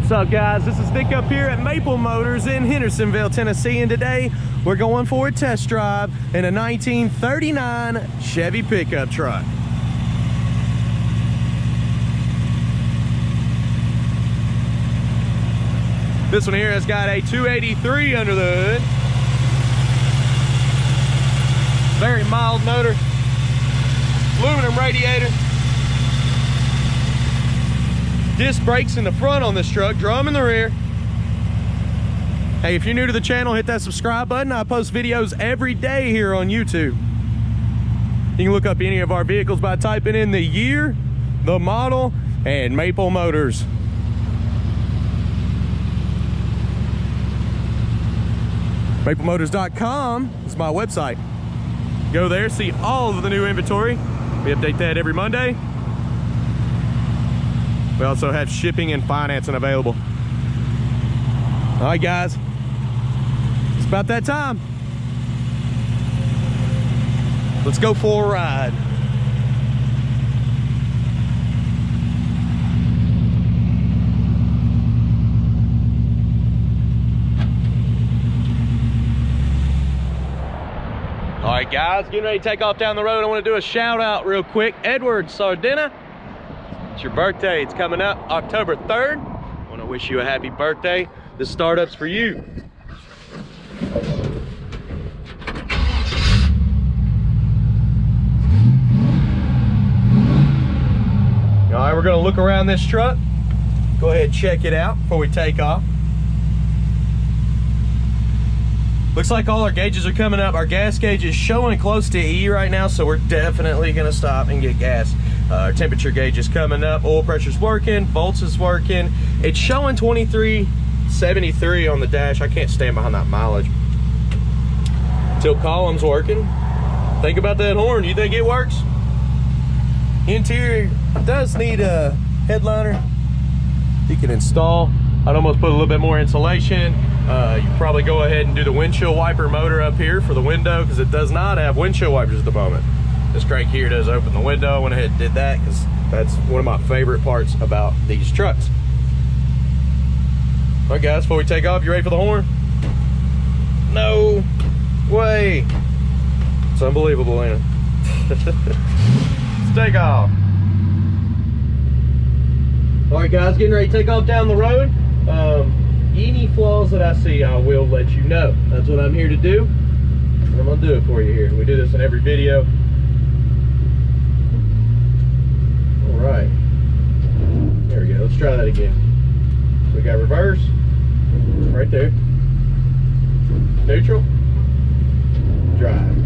What's up, guys? This is Nick up here at Maple Motors in Hendersonville, Tennessee, and today we're going for a test drive in a 1939 Chevy pickup truck. This one here has got a 283 under the hood. Very mild motor. Aluminum radiator. Disc brakes in the front on this truck, drum in the rear. Hey, if you're new to the channel, hit that subscribe button. I post videos every day here on YouTube. You can look up any of our vehicles by typing in the year, the model, and Maple Motors. MapleMotors.com is my website. Go there, see all of the new inventory. We update that every Monday. We also have shipping and financing available. All right, guys, it's about that time. Let's go for a ride. All right, guys, getting ready to take off down the road. I want to do a shout out real quick. Edward Sardina, it's your birthday. It's coming up October 3rd. I want to wish you a happy birthday. This startup's for you. All right, we're going to look around this truck. Go ahead and check it out before we take off. Looks like all our gauges are coming up. Our gas gauge is showing close to E right now, so we're definitely gonna stop and get gas. Our temperature gauge is coming up. Oil pressure's working, volts is working. It's showing 2373 on the dash. I can't stand behind that mileage. Tilt column's working. Think about that horn. You think it works? Interior does need a headliner. You can install. I'd almost put a little bit more insulation. You can probably go ahead and do the windshield wiper motor up here for the window, because it does not have windshield wipers at the moment. This crank here does open the window. I went ahead and did that because that's one of my favorite parts about these trucks. All right, guys, before we take off, you ready for the horn? No way. It's unbelievable, ain't it? Let's take off. All right, guys, getting ready to take off down the road. Any flaws that I see, I will let you know. That's what I'm here to do. I'm gonna do it for you here. We do this in every video. All right, there we go. Let's try that again. So we got reverse right there, neutral, drive.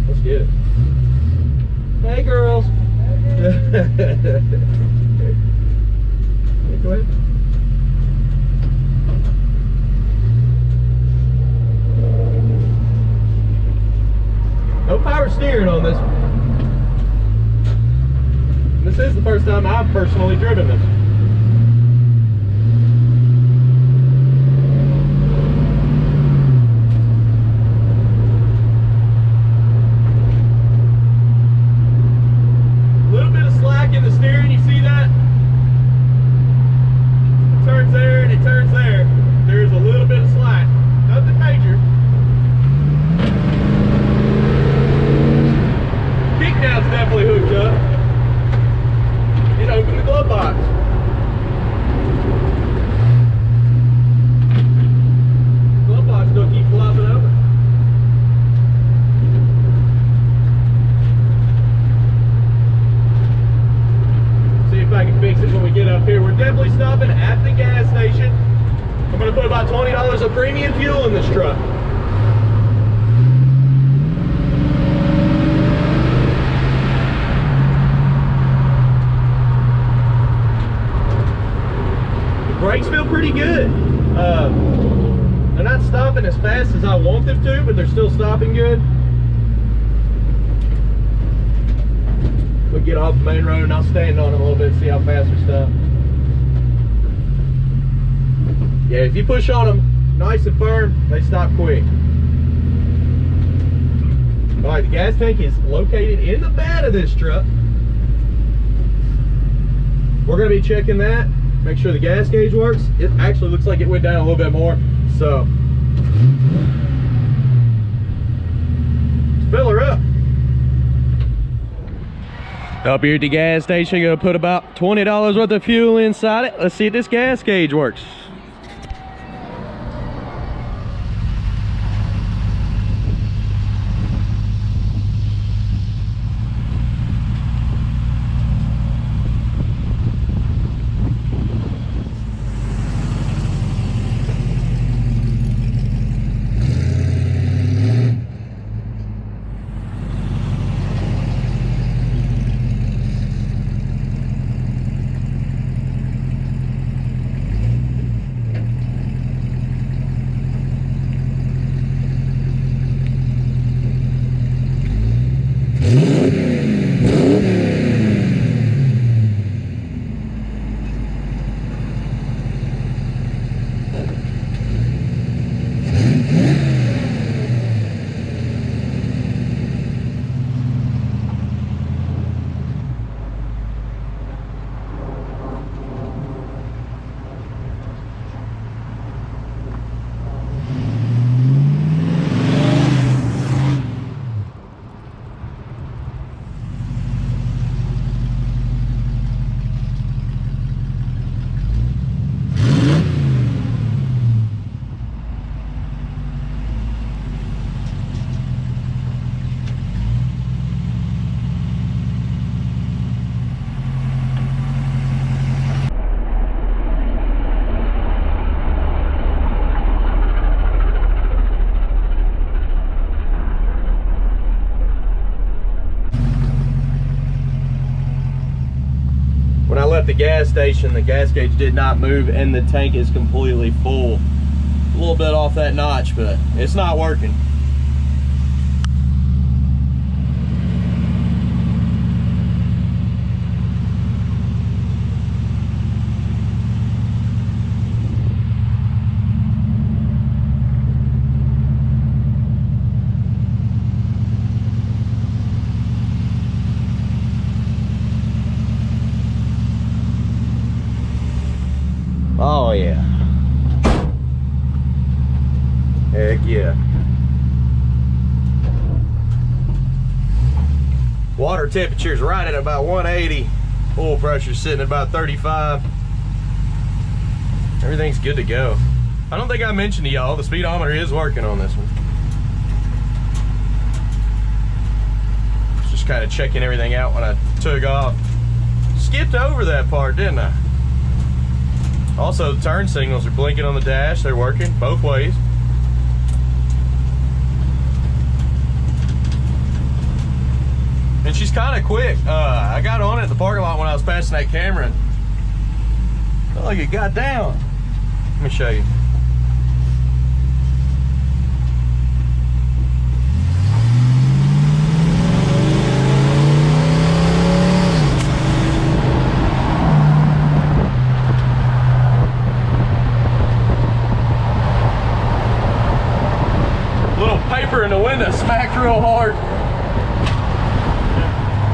Let's get it. Hey, girls. Okay, go ahead. No power steering on this one. This is the first time I've personally driven this. A little bit of slack in the steering, you see that? It turns there and it turns there. There's a little bit of slack. Nothing major. Now it's definitely hooked up. It opened the glove box. The glove box don't keep flopping over. See if I can fix it when we get up here. We're definitely stopping at the gas station. I'm going to put about $20 of premium fuel in this truck. Brakes feel pretty good. They're not stopping as fast as I want them to, but they're still stopping good. We'll get off the main road and I'll stand on them a little bit and see how fast we stop. Yeah, if you push on them nice and firm, they stop quick. All right, the gas tank is located in the bed of this truck. We're going to be checking that Make sure the gas gauge works. It actually looks like it went down a little bit more. So fill her up. Up here at the gas station, gonna put about $20 worth of fuel inside it. Let's see if this gas gauge works. When I left the gas station, the gas gauge did not move and the tank is completely full. A little bit off that notch, but it's not working. Oh yeah. Heck yeah. Water temperature is right at about 180. Oil pressure is sitting at about 35. Everything's good to go. I don't think I mentioned to y'all, the speedometer is working on this one. Just kind of checking everything out when I took off. Skipped over that part, didn't I? Also, the turn signals are blinking on the dash. They're working both ways. And she's kind of quick. I got on it in the parking lot when I was passing that camera. Felt like it got down. Let me show you. Paper in the window smacked real hard.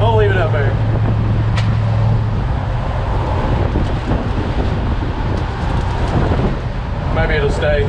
I'll leave it up there. Maybe it'll stay.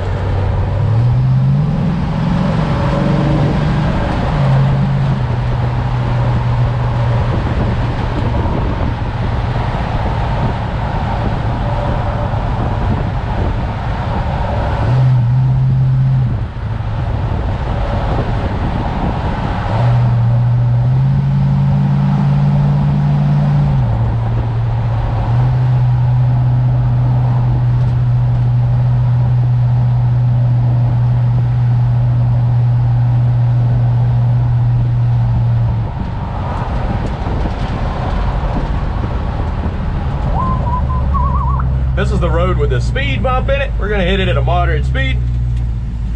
This is the road with the speed bump in it. We're gonna hit it at a moderate speed.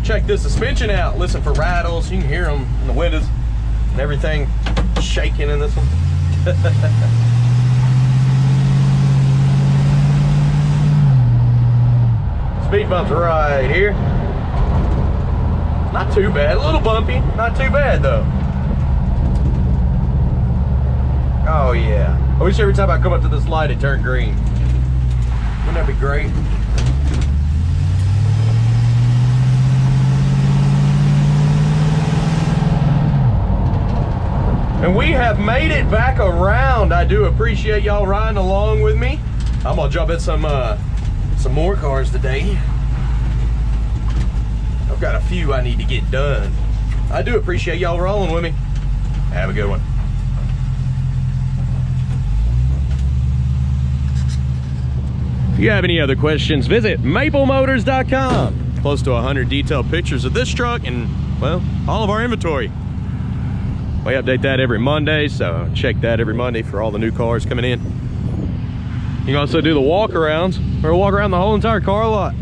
Check this suspension out. Listen for rattles. You can hear them in the windows and everything shaking in this one. Speed bump's right here. Not too bad. A little bumpy. Not too bad though. Oh yeah. I wish every time I come up to this light it turned green. Wouldn't that be great? And we have made it back around. I do appreciate y'all riding along with me. I'm gonna jump in some more cars today. I've got a few I need to get done. I do appreciate y'all rolling with me. Have a good one. If you have any other questions, visit maplemotors.com. Close to 100 detailed pictures of this truck and, well, all of our inventory. We update that every Monday, so check that every Monday for all the new cars coming in. You can also do the walk-arounds, or walk around the whole entire car lot.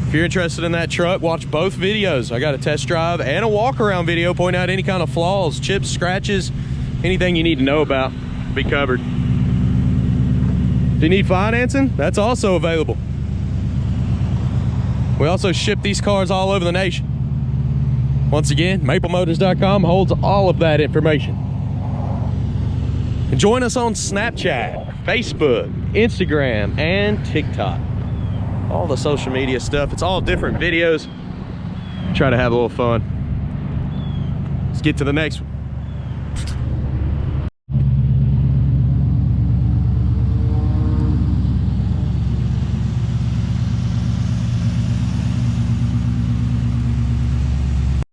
If you're interested in that truck, watch both videos. I got a test drive and a walk-around video pointing out any kind of flaws, chips, scratches, anything you need to know about will be covered. If you need financing, that's also available. We also ship these cars all over the nation. Once again, maplemotors.com holds all of that information. And join us on Snapchat, Facebook, Instagram, and TikTok. All the social media stuff. It's all different videos. Try to have a little fun. Let's get to the next one.